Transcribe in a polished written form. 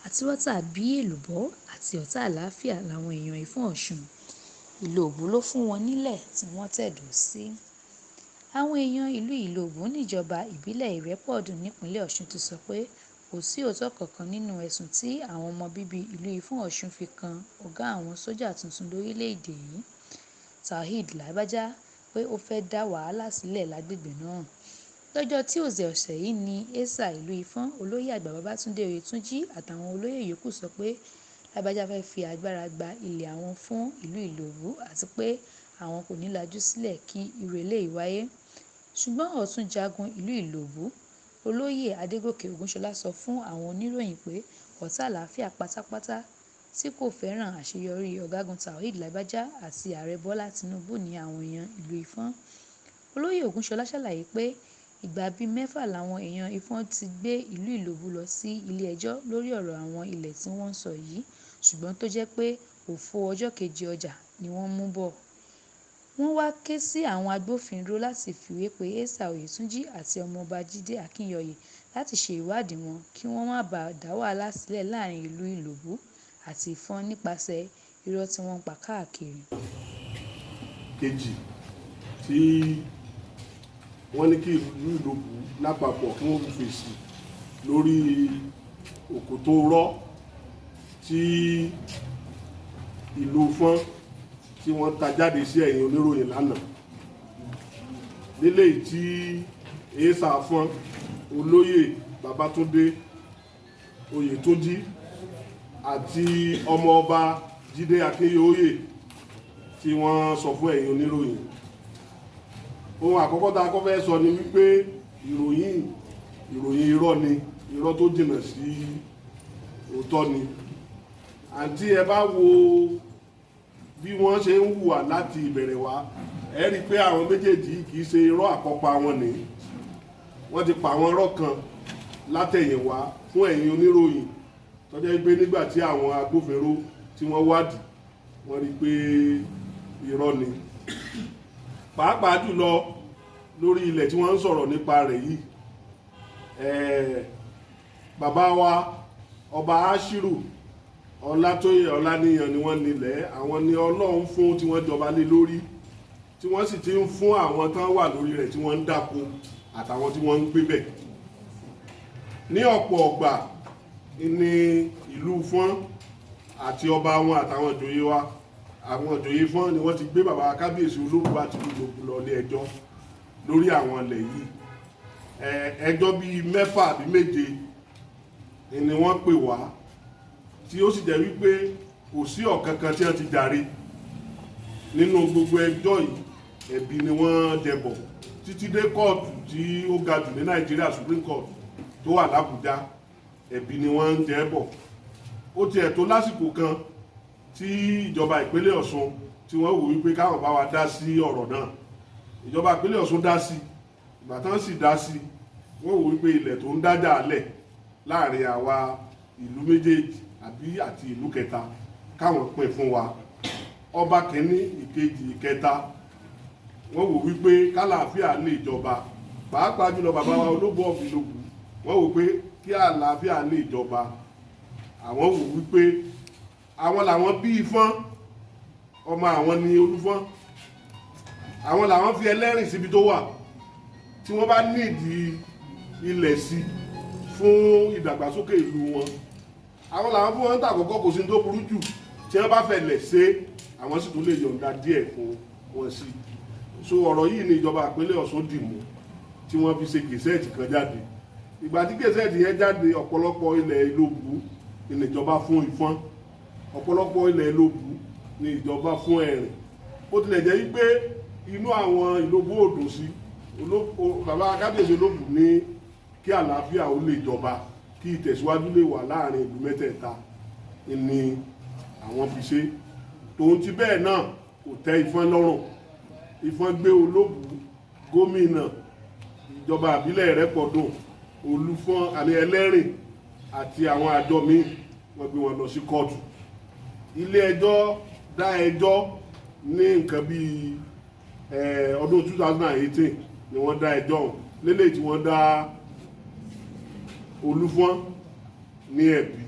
Aturọta bí elubọ àti ọ̀tá alaafia lawọn eeyan Ifọn-Ọṣun. Ilobu ló fún wọn nílẹ̀ tí wọ́n tẹ̀dó sí. Àwọn èèyàn ìlú Ilobu níjọba ìbílẹ̀ Ìrẹ́pọ̀dùn nípínlẹ̀ Ọ̀ṣun ti sọ pé kò sí òótọ́ kankan nínú ẹ̀sùn tí àwọn ọmọ bíbí ìlú Ifọn-Ọṣun fi kan ọ̀gá àwọn sójà tuntun lórílẹ̀-èdè yìí, Tawhid Lagbaja, pé ó fẹ́ dá wàhálà sílẹ̀ lágbègbè náà. Lọ́jọ́ Tuesday ọ̀sẹ̀ yìí ni Esa ìlú Ifọ̀n, olóyè àgbà Babátúndé Oyètúnjí àtàwọn olóyè yòókù sọ pé Lagbaja fẹ́ fi agbára gba ilẹ̀ àwọn fún ìlú Ilobu àti pé àwọn kò ní lajú sílẹ̀ kí irú eléyìí wáyé. Ṣùgbọ́n ọ̀tún jagun ìlú Ilobu, olóyè Adégòkè Ògúnṣọlá sọ fún àwọn oníròyìn pé ọ̀tá àlàáfíà pátápátá tí kò fẹ́ràn àṣeyọrí ọ̀gágun Tawhid Lagbaja àti ààrẹ Bọ́lá Tinubu ní àwọn èèyàn ìlú Ifọ̀n. Olóyè Ògúnṣọlá ṣàlàyé pé ìgbà bíi 6 làwọn èèyàn Ifọ̀n ti gbé ìlú Ilobu lọ sí ilé-ẹjọ́ lórí ọ̀rọ̀ àwọn ilẹ̀ tí wọ́n ń sọ yìí, ṣùgbọ́n tó jẹ́ pé òfo ọjọ́ kejì ọjà ni wọ́n mú bọ̀. Wọ́n wá ké sí àwọn agbófinró láti fìwé pe Esa Oyètúnjí àti ọmọọba Jídé Akínyọ̀yè láti ṣe ìwádìí wọn kí wọ́n má bàa dá wàhálà sílẹ̀ láàrin ìlú Ilobu àti Ifọ̀n nípasẹ̀ irọ́ tí wọ́n ń pa káàkiri. Kejì tí wọ́n ní kí ìlú Ilobu lápapọ̀ kí wọ́n fèsì lórí òkòtó rọ́ tí ìlú Ifọ̀n tí wọ́n ta jáde sí ẹ̀yìn oníròyìn lánàá. Nílé tí Esa Ifọ̀n, olóyè Babátúndé Oyètúnjí àti ọmọọba Jídé Akínyọ̀yè tí wọ́n sọ fún ẹ̀yin oníròyìn. Ohun àkọ́kọ́ tá a kọ́ fẹ́ sọ ni wípé ìròyìn irọ́ ni, irọ́ tó jìnnà sí òótọ́ ni. Àǹtí ẹ bá wo bí wọ́n ṣe ń hùwà láti ìbẹ̀rẹ̀ wá, ẹ rí i pé àwọn méjèèjì kì í ṣe irọ́ àkọ́pá wọn ni. Wọ́n ti pa àwọn irọ́ kan látẹ̀yìnwá fún ẹ̀yin oníròyìn tó jẹ́ pé nígbà tí àwọn agbófinró tí wọ́n wádìí, wọ́n rí i pé irọ́ ni. Pàápàá jùlọ lórí ilẹ̀ tí wọ́n ń sọ̀rọ̀ nípa rẹ̀ yìí, bàbá wa ọba Ashiru Ọlátóyè Ọláníyan ni wọ́n nílẹ̀, àwọn ni Ọlọ́run fún tí wọ́n jọba lé lórí, tí wọ́n sì ti ń fún àwọn tán wà lórí rẹ̀ tí wọ́n ń dáko àtàwọn tí wọ́n ń gbé bẹ̀. Ní ọ̀pọ̀ ọgbà ní ìlú Ifọ̀n àti ọba wọn àtàwọn ìjòyè wa, àwọn ìjòyè Ifọ̀n ni wọ́n ti gbé bàbá kábíyèsí Olóbù àti Ilobu lọ ilé ẹjọ́ lórí àwọn ilẹ̀ yìí. Ẹjọ́ bíi 6 àbí 7 ni wọ́n pè wá, tí ó sì jẹ́ wípé kò sí ọ̀kankan tí wọ́n ti jàre nínú gbogbo ẹjọ́ yìí. Ẹ̀bi ni wọ́n jẹbọ títí dé kóòtù tí ó ga jù ní Nàìjíríà, Supreme Court tó wà l'Àbújá. Ẹ̀bi ni wọ́n ń jẹ bọ̀. Ó tiẹ̀ tó lásìkò kan tí ìjọba ìpínlẹ̀ Ọ̀ṣun tí wọ́n wò wípé káwọn bá wa dá sí ọ̀rọ̀ náà. Ìjọba ìpínlẹ̀ Ọ̀ṣun dá sí, ìgbà tán sì dá sí, wọ́n wò wípé ilẹ̀ tó ń dájà lẹ̀ láàrin àwa ìlú méjèèjì àti ìlú kẹta káwọn pín fún wa. Ọba kìíní, ìkejì, ìkẹta, wọ́n wò wípé kálàáfíà lè jọba. Pàápàá jùlọ bàbá wa Olóbù of Ilobu, wọ́n wò pé kí àlàáfíà lè jọba. Àwọn wò wípé àwọn làwọn bí Ifọ̀n, ọmọ àwọn ni Olúfọ̀n, àwọn làwọn fi ẹlẹ́rìn síbi tó wà, tí wọ́n bá nídìí ilẹ̀ sí fún ìdàgbàsókè ìlú wọn. Àwọn làwọn fún wọn tàkọ́kọ́, kò sí tó burú jù tí wọ́n bá fẹ́ lẹ̀ ṣe, àwọn sì tún lè yọ̀ǹda díẹ̀ fún wọn sí. So ọ̀rọ̀ yìí ni ìjọba ìpínlẹ̀ Ọ̀ṣun dì mú tí wọ́n fi ṣe gẹ̀ẹ́sẹ̀tì kan jáde. Ìgbà tí gẹ̀ẹ́sẹ̀tì yẹn jáde, ọ̀pọ̀lọpọ̀ ilẹ̀ Ilobu ni ìjọba fún Ifọ̀n, ọ̀pọ̀lọpọ̀ ilẹ̀ Ilobu ni ìjọba fún Ẹ̀rìn. Ó tilẹ̀ jẹ́ wípé inú àwọn Ilobu ò dùn sí. Bàbá kábíyèsí Olóbù ní kí àlàáfíà ó lè jọba, kí ìtẹ̀síwájú lè wà láàrin ìlú mẹ́tẹ̀ẹ̀ta ni àwọn fi ṣe. Tòun ti bẹ́ẹ̀ náà kò tẹ́ Ifọ̀n lọ́rùn. Ifọ̀n gbé Olóbù, gómìnà ìjọba ìbílẹ̀ Ìrẹ́pọ̀dùn, Olúfọ̀n àní Ẹlẹ́rìn àti àwọn àjọ míì, wọ́n gbé wọn lọ sí kóòtù. Ilé ẹjọ́ dá ẹjọ́ ní nǹkan bíi ọdún 2018 ni wọ́n dá ẹjọ́ lélẹ̀ tí wọ́n dá Olúfọ̀n ní ẹ̀bi.